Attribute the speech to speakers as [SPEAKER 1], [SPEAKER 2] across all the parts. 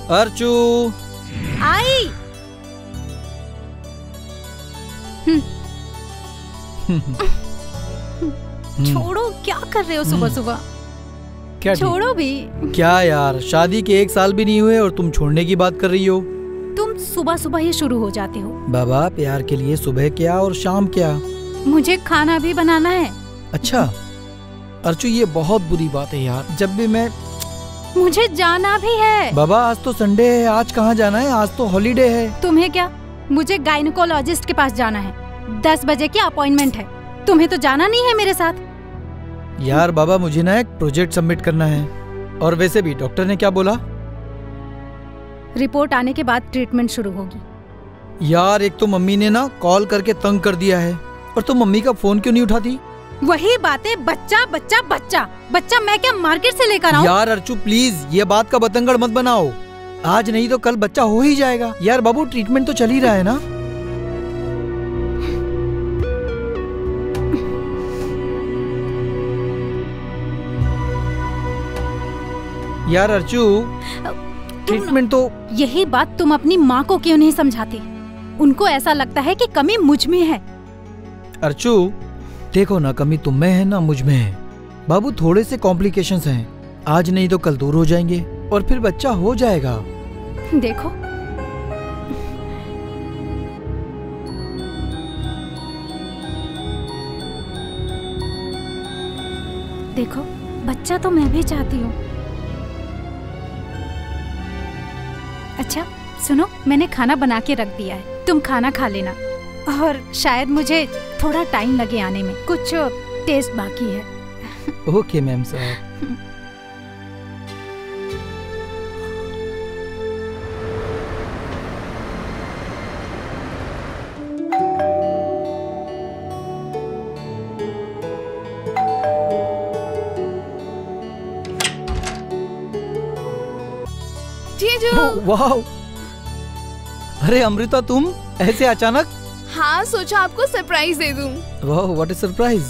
[SPEAKER 1] अर्चू
[SPEAKER 2] आई। छोड़ो, क्या कर रहे हो सुबह सुबह?
[SPEAKER 1] क्या
[SPEAKER 2] छोड़ो भी।
[SPEAKER 1] क्या यार, शादी के 1 साल भी नहीं हुए और तुम छोड़ने की बात कर रही हो?
[SPEAKER 2] तुम सुबह सुबह ही शुरू हो जाते हो।
[SPEAKER 1] बाबा, प्यार के लिए सुबह क्या और शाम क्या?
[SPEAKER 2] मुझे खाना भी बनाना है।
[SPEAKER 1] अच्छा अर्चू, ये बहुत बुरी बात है यार। जब भी मैं
[SPEAKER 2] मुझे जाना भी है।
[SPEAKER 1] बाबा, आज तो संडे है, आज कहाँ जाना है? आज तो हॉलीडे है।
[SPEAKER 2] तुम्हें क्या? मुझे गायनेकोलॉजिस्ट के पास जाना है। 10 बजे की अपॉइंटमेंट है। तुम्हें तो जाना नहीं है मेरे साथ?
[SPEAKER 1] यार बाबा, मुझे ना एक प्रोजेक्ट सबमिट करना है। और वैसे भी डॉक्टर ने क्या बोला?
[SPEAKER 2] रिपोर्ट आने के बाद ट्रीटमेंट शुरू होगी।
[SPEAKER 1] यार, एक तो मम्मी ने ना कॉल करके तंग कर दिया है, और तुम मम्मी का फोन क्यों नहीं उठाती?
[SPEAKER 2] वही बातें, बच्चा बच्चा बच्चा बच्चा। मैं क्या मार्केट से लेकर आऊं?
[SPEAKER 1] यार अर्चू प्लीज, ये बात का बतंगड़ मत बनाओ। आज नहीं तो कल बच्चा हो ही जाएगा। यार बाबू, ट्रीटमेंट तो चल ही रहा है ना। यार अर्चू, ट्रीटमेंट तो।
[SPEAKER 2] यही बात तुम अपनी माँ को क्यों नहीं समझाती? उनको ऐसा लगता है कि कमी मुझ में है।
[SPEAKER 1] अर्चू देखो ना, कमी तुम में है ना मुझ में है। बाबू, थोड़े से कॉम्प्लिकेशंस हैं, आज नहीं तो कल दूर हो जाएंगे और फिर बच्चा हो जाएगा।
[SPEAKER 2] देखो, देखो, बच्चा तो मैं भी चाहती हूँ। अच्छा सुनो, मैंने खाना बना के रख दिया है, तुम खाना खा लेना। और शायद मुझे थोड़ा टाइम लगे आने में, कुछ टेस्ट बाकी है।
[SPEAKER 1] ओके मैम साहब। वाह, अरे अमृता, तुम ऐसे अचानक?
[SPEAKER 3] हाँ, सोचा आपको सरप्राइज दे दूं।
[SPEAKER 1] वाह, व्हाट इज सरप्राइज?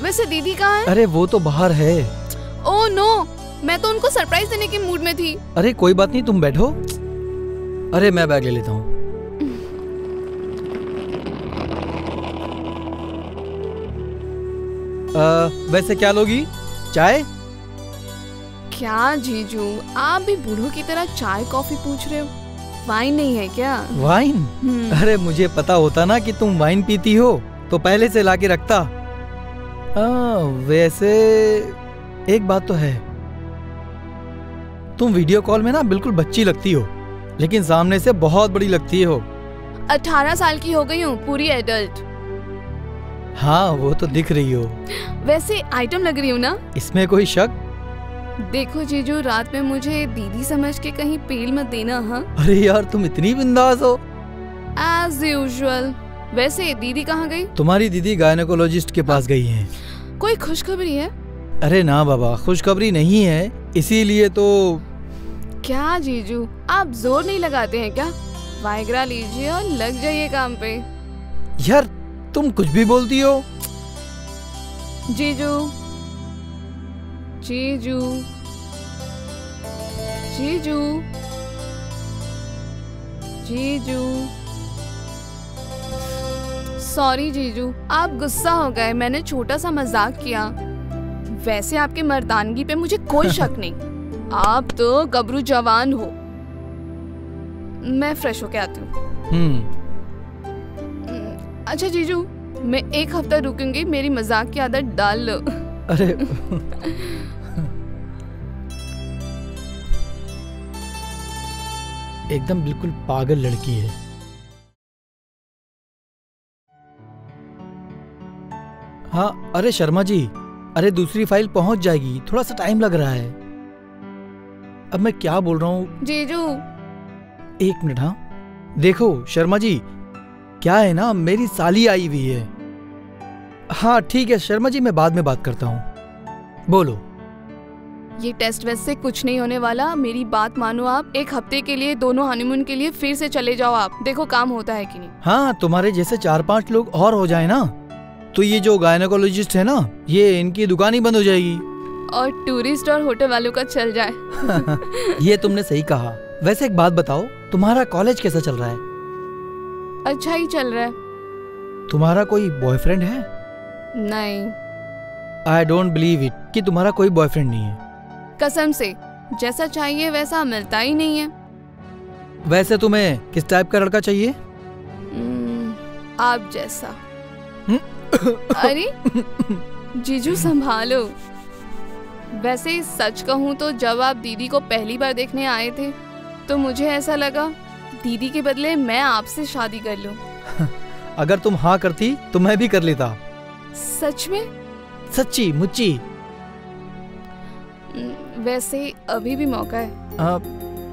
[SPEAKER 3] वैसे दीदी कहाँ है?
[SPEAKER 1] अरे वो तो बाहर है।
[SPEAKER 3] ओह नो, मैं तो उनको सरप्राइज देने के मूड में थी।
[SPEAKER 1] अरे कोई बात नहीं, तुम बैठो। अरे मैं बैग ले लेता हूँ। वैसे क्या लोगी? चाय?
[SPEAKER 3] क्या जीजू, आप भी बूढ़ों की तरह चाय कॉफी पूछ रहे हो? वाइन नहीं है क्या?
[SPEAKER 1] वाइन? अरे मुझे पता होता ना कि तुम वाइन पीती हो तो पहले से लाके रखता। वैसे एक बात तो है, तुम वीडियो कॉल में ना बिल्कुल बच्ची लगती हो, लेकिन सामने से बहुत बड़ी लगती हो।
[SPEAKER 3] 18 साल की हो गई हूँ, पूरी एडल्ट।
[SPEAKER 1] हाँ, वो तो दिख रही हो।
[SPEAKER 3] वैसे आइटम लग रही हूँ ना?
[SPEAKER 1] इसमें कोई शक?
[SPEAKER 3] देखो जीजू, रात में मुझे दीदी समझ के कहीं पेल मत देना। हाँ,
[SPEAKER 1] अरे यार, तुम इतनी बिंदास हो।
[SPEAKER 3] As usual. वैसे दीदी कहाँ गई?
[SPEAKER 1] तुम्हारी दीदी गायनेकोलॉजिस्ट के पास गई हैं।
[SPEAKER 3] कोई खुशखबरी है?
[SPEAKER 1] अरे ना बाबा, खुशखबरी नहीं है, इसीलिए तो।
[SPEAKER 3] क्या जीजू, आप जोर नहीं लगाते हैं क्या? वाइग्रा लीजिए और लग जाइए काम पे।
[SPEAKER 1] यार तुम कुछ भी बोलती हो।
[SPEAKER 3] जीजू, जीजू, जीजू, जीजू। सॉरी जीजू, आप गुस्सा हो गए, मैंने छोटा सा मजाक किया। वैसे आपकी मर्दानगी पे मुझे कोई शक नहीं, आप तो गबरू जवान हो। मैं फ्रेश होके आती हूँ। अच्छा जीजू, मैं 1 हफ्ता रुकूंगी, मेरी मजाक की आदत डाल लो।
[SPEAKER 1] अरे एकदम बिल्कुल पागल लड़की है। हाँ, अरे शर्मा जी, अरे दूसरी फाइल पहुंच जाएगी, थोड़ा सा टाइम लग रहा है। अब मैं क्या बोल रहा हूँ
[SPEAKER 3] जीजू?
[SPEAKER 1] 1 मिनट। हाँ देखो शर्मा जी, क्या है ना, मेरी साली आई हुई है। हाँ ठीक है शर्मा जी, मैं बाद में बात करता हूँ। बोलो।
[SPEAKER 3] ये टेस्ट वेस्ट से कुछ नहीं होने वाला, मेरी बात मानो आप। 1 हफ्ते के लिए दोनों हनीमून के लिए फिर से चले जाओ आप, देखो काम होता है कि नहीं।
[SPEAKER 1] हाँ, तुम्हारे जैसे 4-5 लोग और हो जाए ना, तो ये जो गायनेकोलॉजिस्ट है ना, ये इनकी दुकान ही बंद हो जाएगी।
[SPEAKER 3] और टूरिस्ट और होटल वालों का चल जाए।
[SPEAKER 1] ये तुमने सही कहा। वैसे एक बात बताओ, तुम्हारा कॉलेज कैसा चल रहा है?
[SPEAKER 3] अच्छा ही चल रहा है।
[SPEAKER 1] तुम्हारा कोई बॉयफ्रेंड है?
[SPEAKER 3] नहीं।
[SPEAKER 1] आई डोंट बिलीव इट कि तुम्हारा कोई बॉयफ्रेंड नहीं है।
[SPEAKER 3] कसम से, जैसा चाहिए वैसा मिलता ही नहीं है।
[SPEAKER 1] वैसे तुम्हें किस टाइप का लड़का चाहिए?
[SPEAKER 3] आप जैसा। अरे जीजू संभालो। वैसे सच कहूँ तो जब आप दीदी को पहली बार देखने आए थे तो मुझे ऐसा लगा दीदी के बदले मैं आपसे शादी कर लूं।
[SPEAKER 1] अगर तुम हाँ करती तो मैं भी कर लेता।
[SPEAKER 3] सच में?
[SPEAKER 1] सच्ची मुच्ची।
[SPEAKER 3] वैसे अभी भी मौका है।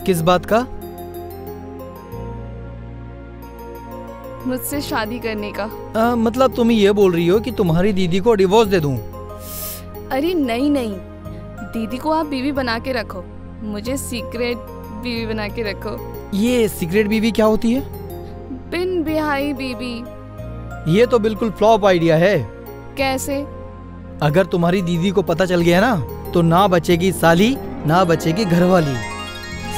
[SPEAKER 1] किस बात का?
[SPEAKER 3] मुझसे शादी करने का।
[SPEAKER 1] मतलब तुम ये बोल रही हो कि तुम्हारी दीदी को डिवोर्स दे दूं?
[SPEAKER 3] अरे नहीं नहीं, दीदी को आप बीवी बना के रखो, मुझे सीक्रेट बीवी बना के रखो।
[SPEAKER 1] ये सीक्रेट बीवी क्या होती है?
[SPEAKER 3] बिन बिहाई बीवी।
[SPEAKER 1] ये तो बिल्कुल फ्लॉप आइडिया है।
[SPEAKER 3] कैसे?
[SPEAKER 1] अगर तुम्हारी दीदी को पता चल गया ना तो ना बचेगी साली ना बचेगी घरवाली।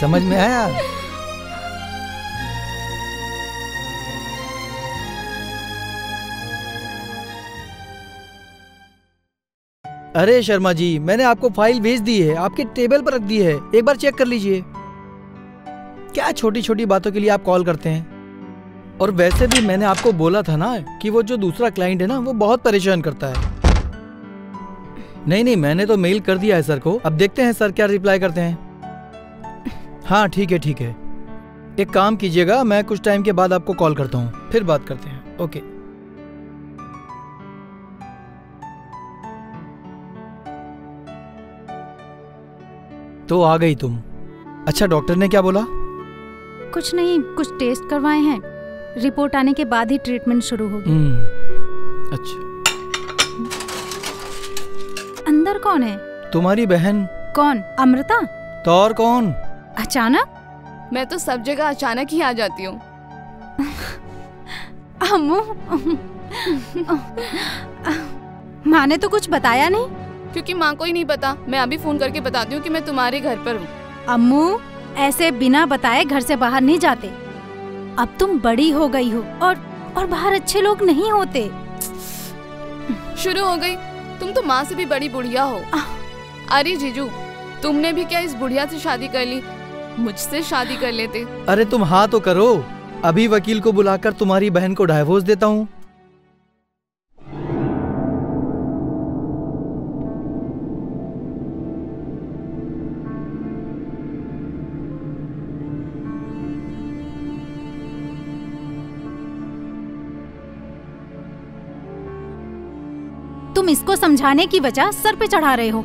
[SPEAKER 1] समझ में आया? अरे शर्मा जी, मैंने आपको फाइल भेज दी है, आपके टेबल पर रख दी है, एक बार चेक कर लीजिए। क्या छोटी छोटी बातों के लिए आप कॉल करते हैं? और वैसे भी मैंने आपको बोला था ना कि वो जो दूसरा क्लाइंट है ना वो बहुत परेशान करता है। नहीं, मैंने तो मेल कर दिया है सर को, अब देखते हैं सर क्या रिप्लाई करते हैं। हाँ ठीक है ठीक है, एक काम कीजिएगा, मैं कुछ टाइम के बाद आपको कॉल करता हूँ, फिर बात करते हैं। ओके। तो आ गई तुम। अच्छा, डॉक्टर ने क्या बोला?
[SPEAKER 2] कुछ नहीं, कुछ टेस्ट करवाए हैं, रिपोर्ट आने के बाद ही ट्रीटमेंट शुरू होगी।
[SPEAKER 1] अच्छा।
[SPEAKER 2] अंदर कौन है?
[SPEAKER 1] तुम्हारी बहन।
[SPEAKER 2] कौन? अमृता?
[SPEAKER 1] तो और कौन?
[SPEAKER 2] अचानक?
[SPEAKER 3] मैं तो सब जगह अचानक ही आ जाती हूँ।
[SPEAKER 2] अम्मू, माँ ने तो कुछ बताया नहीं?
[SPEAKER 3] क्योंकि माँ को ही नहीं पता, मैं अभी फोन करके बताती हूँ कि मैं तुम्हारे घर पर हूँ।
[SPEAKER 2] अम्मू, ऐसे बिना बताए घर से बाहर नहीं जाते। अब तुम बड़ी हो गई हो और बाहर अच्छे लोग नहीं होते।
[SPEAKER 3] शुरू हो गई, तुम तो माँ से भी बड़ी बुढ़िया हो। अरे जीजू, तुमने भी क्या इस बुढ़िया से शादी कर ली? मुझसे शादी कर लेते।
[SPEAKER 1] अरे तुम हाँ तो करो, अभी वकील को बुलाकर तुम्हारी बहन को डाइवोर्स देता हूँ।
[SPEAKER 2] तुम इसको समझाने की वजह सर पे चढ़ा रहे हो।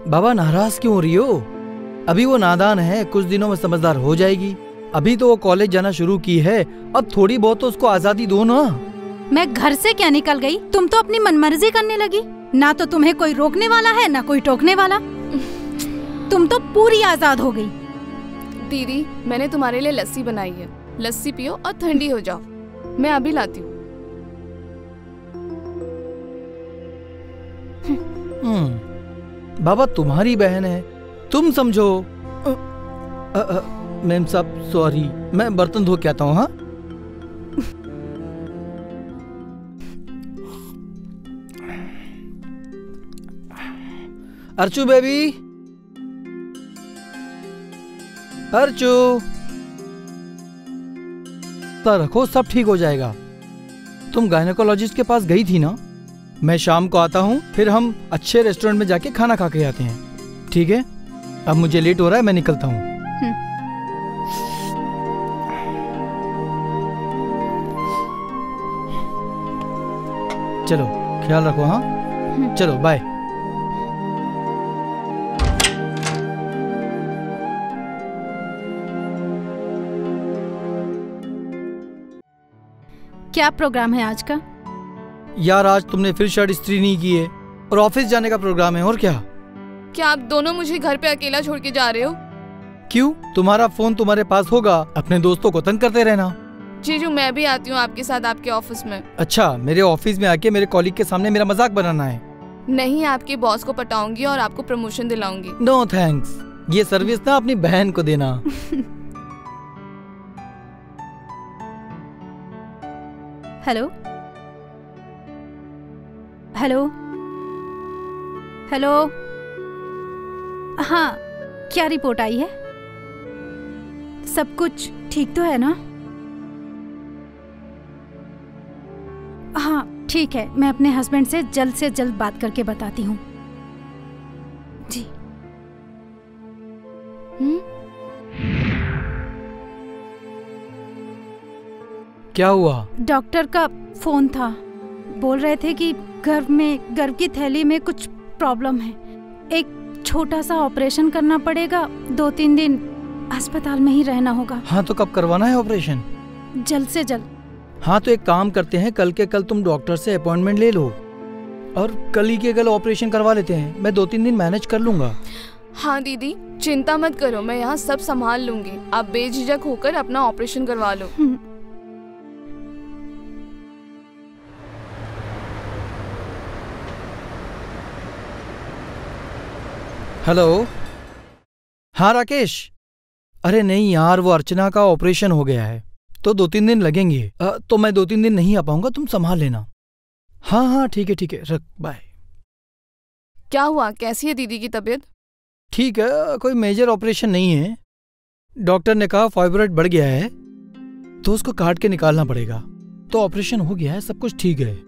[SPEAKER 1] बाबा, नाराज क्यों हो रही हो? अभी वो नादान है, कुछ दिनों में समझदार हो जाएगी। अभी तो वो कॉलेज जाना शुरू की है, अब थोड़ी बहुत तो उसको आजादी दो ना।
[SPEAKER 2] मैं घर से क्या निकल गई, तुम तो अपनी मनमर्जी करने लगी। ना तो तुम्हें कोई रोकने वाला है ना कोई टोकने वाला। तुम तो पूरी आजाद हो गई।
[SPEAKER 3] दीदी, मैंने तुम्हारे लिए लस्सी बनाई है, लस्सी पियो और ठंडी हो जाओ, मैं अभी लाती हूँ।
[SPEAKER 1] बाबा, तुम्हारी बहन है, तुम समझो। मैम साहब सॉरी, मैं बर्तन धो के आता हूँ। हाँ अर्चू बेबी, अर्चू, रखो, सब ठीक हो जाएगा। तुम गायनेकोलॉजिस्ट के पास गई थी ना? मैं शाम को आता हूँ, फिर हम अच्छे रेस्टोरेंट में जाके खाना खा के आते हैं, ठीक है? अब मुझे लेट हो रहा है, मैं निकलता हूँ। चलो ख्याल रखो। हाँ चलो, बाय।
[SPEAKER 2] क्या प्रोग्राम है आज का?
[SPEAKER 1] यार, आज तुमने फिर शर्ट इस्त्री नहीं की है और ऑफिस जाने का प्रोग्राम है। और क्या?
[SPEAKER 3] क्या आप दोनों मुझे घर पे अकेला छोड़ के जा रहे हो?
[SPEAKER 1] क्यों? तुम्हारा फोन तुम्हारे पास होगा, अपने दोस्तों को तंग करते रहना।
[SPEAKER 3] जीजू मैं भी आती हूँ आपके साथ आपके ऑफिस में।
[SPEAKER 1] अच्छा, मेरे ऑफिस में आके मेरे कॉलीग के सामने मेरा मजाक बनाना है?
[SPEAKER 3] नहीं, आपके बॉस को पटाऊंगी और आपको प्रमोशन दिलाऊंगी।
[SPEAKER 1] नो थैंक्स, ये सर्विस ना अपनी बहन को देना।
[SPEAKER 2] हेलो हेलो हेलो, हाँ क्या रिपोर्ट आई है? सब कुछ ठीक तो है ना? हाँ ठीक है, मैं अपने हस्बैंड से जल्द बात करके बताती हूँ जी।
[SPEAKER 1] क्या हुआ?
[SPEAKER 2] डॉक्टर का फोन था, बोल रहे थे कि गर्भ की थैली में कुछ प्रॉब्लम है, एक छोटा सा ऑपरेशन करना पड़ेगा, 2-3 दिन अस्पताल में ही रहना होगा।
[SPEAKER 1] हाँ तो कब करवाना है ऑपरेशन?
[SPEAKER 2] जल्द से जल्द।
[SPEAKER 1] हाँ तो एक काम करते हैं, कल के कल तुम डॉक्टर से अपॉइंटमेंट ले लो और कल ही के कल ऑपरेशन करवा लेते हैं। मैं 2-3 दिन मैनेज कर लूंगा।
[SPEAKER 3] हाँ दीदी चिंता मत करो, मैं यहाँ सब संभाल लूंगी, आप बेझिझक होकर अपना ऑपरेशन करवा लो।
[SPEAKER 1] हेलो, हाँ राकेश। अरे नहीं यार, वो अर्चना का ऑपरेशन हो गया है तो 2-3 दिन लगेंगे। तो मैं 2-3 दिन नहीं आ पाऊंगा, तुम संभाल लेना। हाँ हाँ ठीक है, रख, बाय।
[SPEAKER 3] क्या हुआ, कैसी है दीदी की तबीयत?
[SPEAKER 1] ठीक है, कोई मेजर ऑपरेशन नहीं है। डॉक्टर ने कहा फाइब्रॉइड बढ़ गया है तो उसको काट के निकालना पड़ेगा, तो ऑपरेशन हो गया है, सब कुछ ठीक है।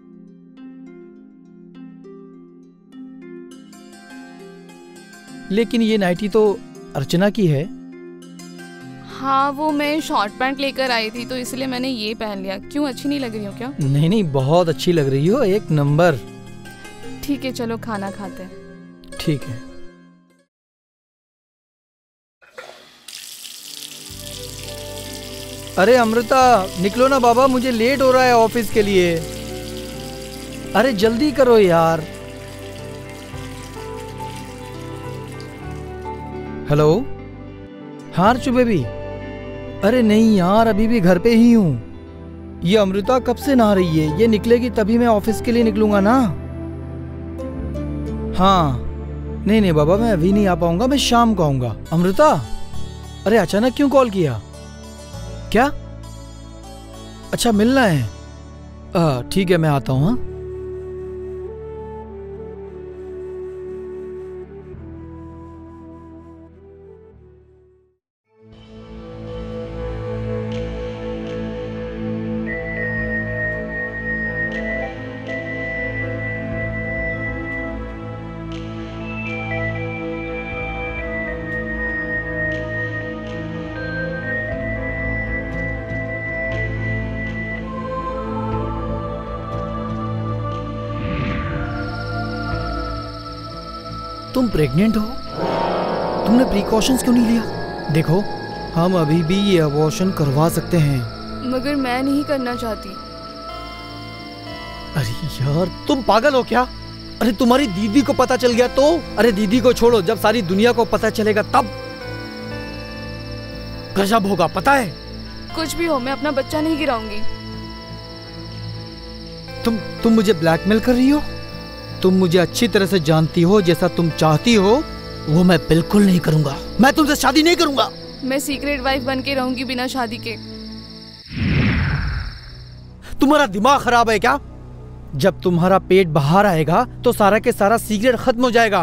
[SPEAKER 1] लेकिन ये नाइटी तो अर्चना की है।
[SPEAKER 3] हाँ वो मैं शॉर्ट पैंट लेकर आई थी तो इसलिए मैंने ये पहन लिया। क्यों, अच्छी नहीं लग रही हो क्या?
[SPEAKER 1] नहीं, बहुत अच्छी लग रही हो, एक नंबर।
[SPEAKER 3] ठीक है चलो खाना खाते हैं।
[SPEAKER 1] ठीक है। अरे अमृता निकलो ना बाबा, मुझे लेट हो रहा है ऑफिस के लिए। अरे जल्दी करो यार। हेलो, हाँ अर्चु बेबी। अरे नहीं यार, अभी भी घर पे ही हूँ। ये अमृता कब से नहा रही है, ये निकलेगी तभी मैं ऑफिस के लिए निकलूंगा ना। हाँ नहीं बाबा, मैं अभी नहीं आ पाऊंगा, मैं शाम को आऊंगा। अमृता, अरे अचानक क्यों कॉल किया? क्या? अच्छा मिलना है? ठीक है मैं आता हूँ। हाँ तुम प्रेग्नेंट हो? तुमने प्रिकॉशंस क्यों नहीं लिया? देखो हम अभी भी ये अबॉर्शन करवा सकते हैं।
[SPEAKER 3] मगर मैं नहीं करना चाहती।
[SPEAKER 1] अरे यार तुम पागल हो क्या? अरे तुम्हारी दीदी को पता चल गया तो? अरे दीदी को छोड़ो, जब सारी दुनिया को पता चलेगा तब गजब होगा, पता है?
[SPEAKER 3] कुछ भी हो, मैं अपना बच्चा नहीं गिराऊंगी।
[SPEAKER 1] तुम मुझे ब्लैकमेल कर रही हो? तुम मुझे अच्छी तरह से जानती हो, जैसा तुम चाहती हो वो मैं बिल्कुल नहीं करूंगा। मैं तुमसे शादी नहीं करूंगा।
[SPEAKER 3] मैं सीक्रेट वाइफ बन के रहूंगी बिना शादी के।
[SPEAKER 1] तुम्हारा दिमाग खराब है क्या? जब तुम्हारा पेट बाहर आएगा तो सारा के सारा सीक्रेट खत्म हो जाएगा,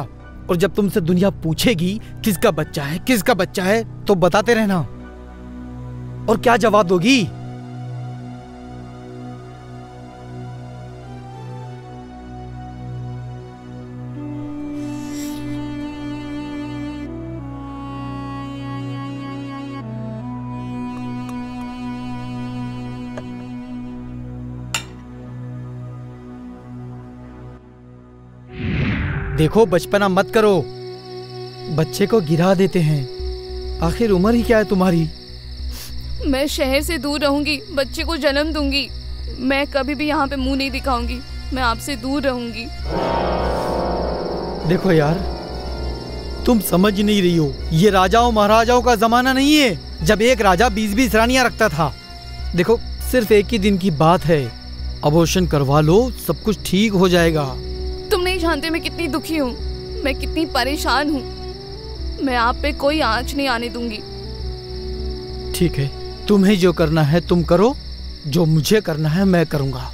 [SPEAKER 1] और जब तुमसे दुनिया पूछेगी किसका बच्चा है तो बताते रहना। और क्या जवाब दोगी? देखो बचपना मत करो, बच्चे को गिरा देते हैं। आखिर उम्र ही क्या है तुम्हारी?
[SPEAKER 3] मैं शहर से दूर रहूंगी, बच्चे को जन्म दूंगी। मैं कभी भी यहाँ पे मुंह नहीं दिखाऊंगी, मैं आपसे दूर रहूंगी।
[SPEAKER 1] देखो यार तुम समझ नहीं रही हो, ये राजाओं महाराजाओं का जमाना नहीं है जब एक राजा 20-20 रानियां रखता था। देखो सिर्फ एक ही दिन की बात है, अबॉर्शन करवा लो, सब कुछ ठीक हो जाएगा।
[SPEAKER 3] तुम नहीं जानते मैं कितनी दुखी हूँ, मैं कितनी परेशान हूँ। मैं आप पे कोई आंच नहीं आने दूंगी।
[SPEAKER 1] ठीक है, तुम्हें जो करना है तुम करो, जो मुझे करना है मैं करूंगा।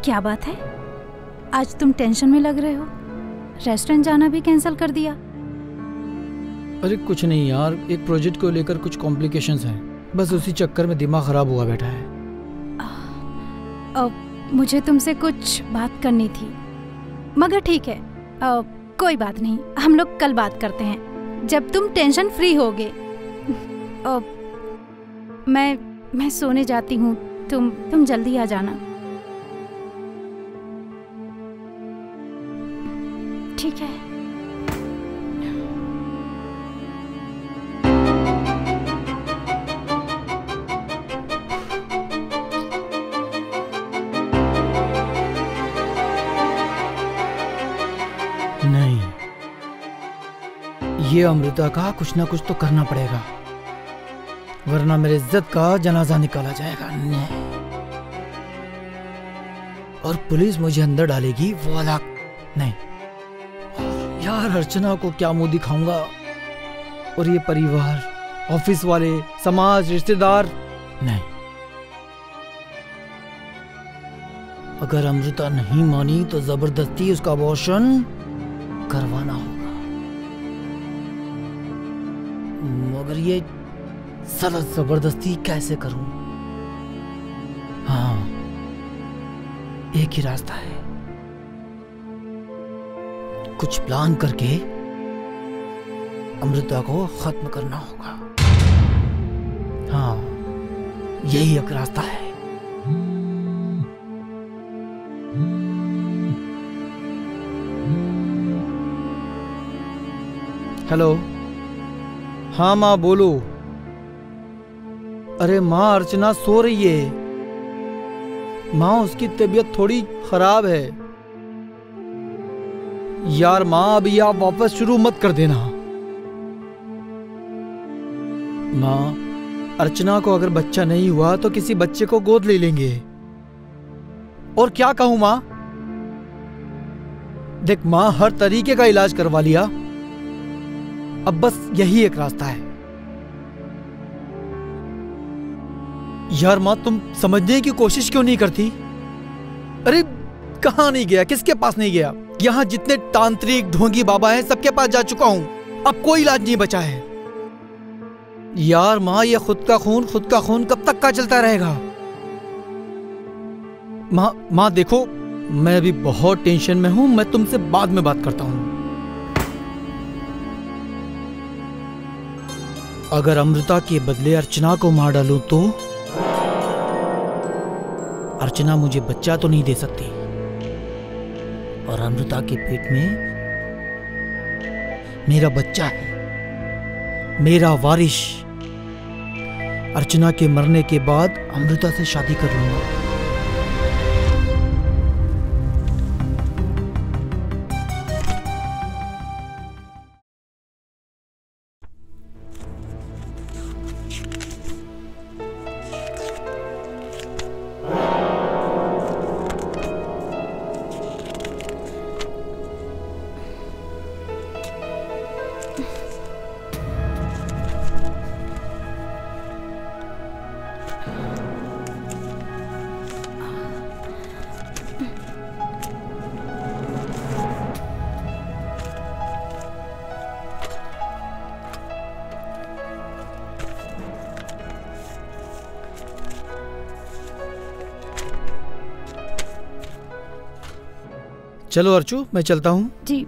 [SPEAKER 2] क्या बात है, आज तुम टेंशन में लग रहे हो? रेस्टोरेंट जाना भी कैंसिल कर दिया?
[SPEAKER 1] अरे कुछ नहीं यार, एक प्रोजेक्ट को लेकर कुछ कॉम्प्लिकेशंस हैं, बस उसी चक्कर में दिमाग खराब हुआ बैठा है।
[SPEAKER 2] मुझे तुमसे कुछ बात करनी थी, मगर ठीक है, कोई बात नहीं, हम लोग कल बात करते हैं जब तुम टेंशन फ्री होगे। मैं सोने जाती हूँ, तुम जल्दी आ जाना, ठीक है?
[SPEAKER 1] नहीं, ये अमृता का कुछ ना कुछ तो करना पड़ेगा, वरना मेरी इज्जत का जनाजा निकाला जाएगा। नहीं, और पुलिस मुझे अंदर डालेगी, वो अलग। नहीं यार, अर्चना को क्या मुंह दिखाऊंगा, और ये परिवार, ऑफिस वाले, समाज, रिश्तेदार। नहीं, अगर अमृता नहीं मानी तो जबरदस्ती उसका अबॉर्शन करवाना होगा, मगर ये साला जबरदस्ती कैसे करूं? हाँ, एक ही रास्ता है, कुछ प्लान करके अमृता को खत्म करना होगा। हाँ, यही एक रास्ता है। हेलो, हाँ माँ बोलो। अरे माँ, अर्चना सो रही है माँ, उसकी तबीयत थोड़ी खराब है। यार माँ, अभी आप वापस शुरू मत कर देना। माँ, अर्चना को अगर बच्चा नहीं हुआ तो किसी बच्चे को गोद ले लेंगे। और क्या कहूं माँ? देख माँ, हर तरीके का इलाज करवा लिया, अब बस यही एक रास्ता है। यार माँ, तुम समझने की कोशिश क्यों नहीं करती? अरे कहां नहीं गया, किसके पास नहीं गया? यहां जितने तांत्रिक ढोंगी बाबा हैं, सबके पास जा चुका हूं, अब कोई इलाज नहीं बचा है। यार माँ, ये खुद का खून कब तक का चलता रहेगा? माँ देखो, मैं अभी बहुत टेंशन में हूं, मैं तुमसे बाद में बात करता हूं। अगर अमृता के बदले अर्चना को मार डालूं तो अर्चना मुझे बच्चा तो नहीं दे सकती, और अमृता के पेट में मेरा बच्चा है, मेरा वारिश। अर्चना के मरने के बाद अमृता से शादी कर लूंगा। चलो अर्चू, मैं चलता हूँ।
[SPEAKER 2] जी,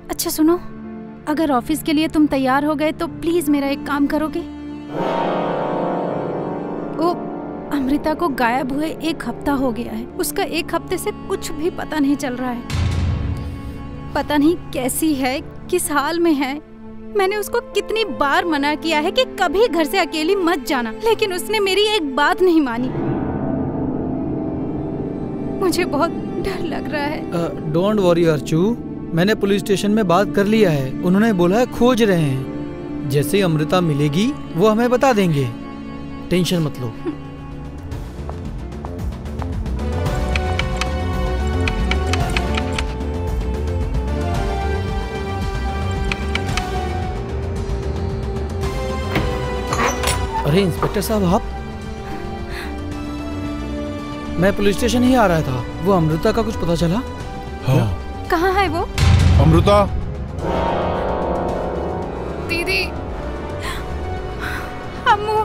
[SPEAKER 2] अच्छा सुनो, अगर ऑफिस के लिए तुम तैयार हो गए तो प्लीज मेरा एक काम करोगे? वो अमृता को गायब हुए 1 हफ्ता हो गया है। उसका 1 हफ्ते से कुछ भी पता नहीं चल रहा है। पता नहीं कैसी है, किस हाल में है। मैंने उसको कितनी बार मना किया है कि कभी घर से अकेली मत जाना, लेकिन उसने मेरी एक बात नहीं मानी। मुझे बहुत डर लग रहा है।
[SPEAKER 1] डोंट वरी अर्चू, मैंने पुलिस स्टेशन में बात कर लिया है। उन्होंने बोला है खोज रहे हैं। जैसे ही अमृता मिलेगी वो हमें बता देंगे। टेंशन मत लो। अरे इंस्पेक्टर साहब, आप? मैं पुलिस स्टेशन ही आ रहा था। वो अमृता का कुछ पता चला?
[SPEAKER 4] हाँ।
[SPEAKER 2] कहाँ है वो?
[SPEAKER 4] अमृता,
[SPEAKER 3] दीदी।
[SPEAKER 2] अम्मू,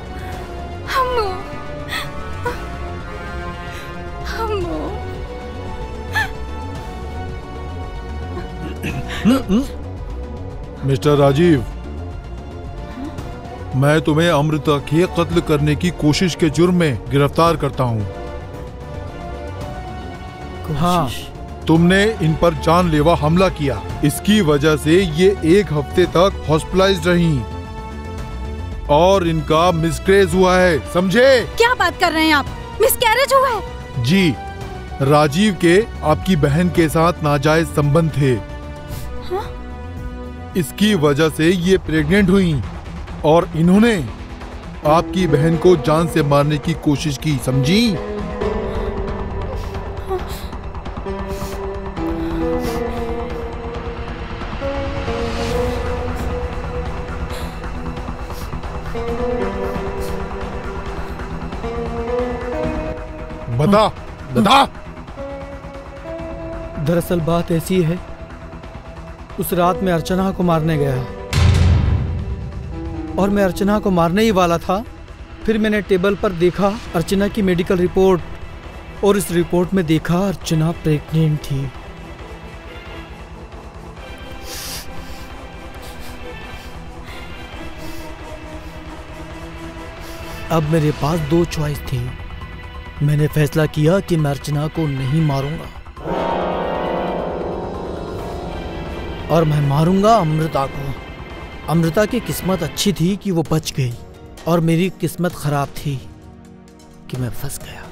[SPEAKER 2] अम्मू, अम्मू।
[SPEAKER 4] मिस्टर राजीव, मैं तुम्हें अमृता के कत्ल करने की कोशिश के जुर्म में गिरफ्तार करता हूँ।
[SPEAKER 1] हाँ,
[SPEAKER 4] तुमने इन पर जानलेवा हमला किया। इसकी वजह से ये 1 हफ्ते तक हॉस्पिटलाइज्ड रहीं और इनका मिसकैरेज हुआ है, समझे?
[SPEAKER 2] क्या बात कर रहे हैं आप? मिसकैरेज हुआ है?
[SPEAKER 4] जी, राजीव के आपकी बहन के साथ नाजायज संबंध थे।
[SPEAKER 2] हाँ?
[SPEAKER 4] इसकी वजह से ये प्रेग्नेंट हुई और इन्होंने आपकी बहन को जान से मारने की कोशिश की, समझी? बता बता।
[SPEAKER 1] दरअसल बात ऐसी है, उस रात में अर्चना को मारने गया और मैं अर्चना को मारने ही वाला था। फिर मैंने टेबल पर देखा अर्चना की मेडिकल रिपोर्ट, और इस रिपोर्ट में देखा अर्चना प्रेग्नेंट थी। अब मेरे पास 2 चॉइस थी। मैंने फैसला किया कि मैं अर्चना को नहीं मारूंगा और मैं मारूंगा अमृता को। अमृता की किस्मत अच्छी थी कि वो बच गई और मेरी किस्मत खराब थी कि मैं फंस गया।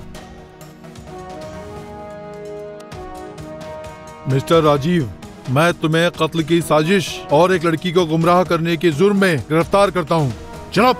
[SPEAKER 4] मिस्टर राजीव, मैं तुम्हें कत्ल की साजिश और एक लड़की को गुमराह करने के जुर्म में गिरफ्तार करता हूँ। जनाब।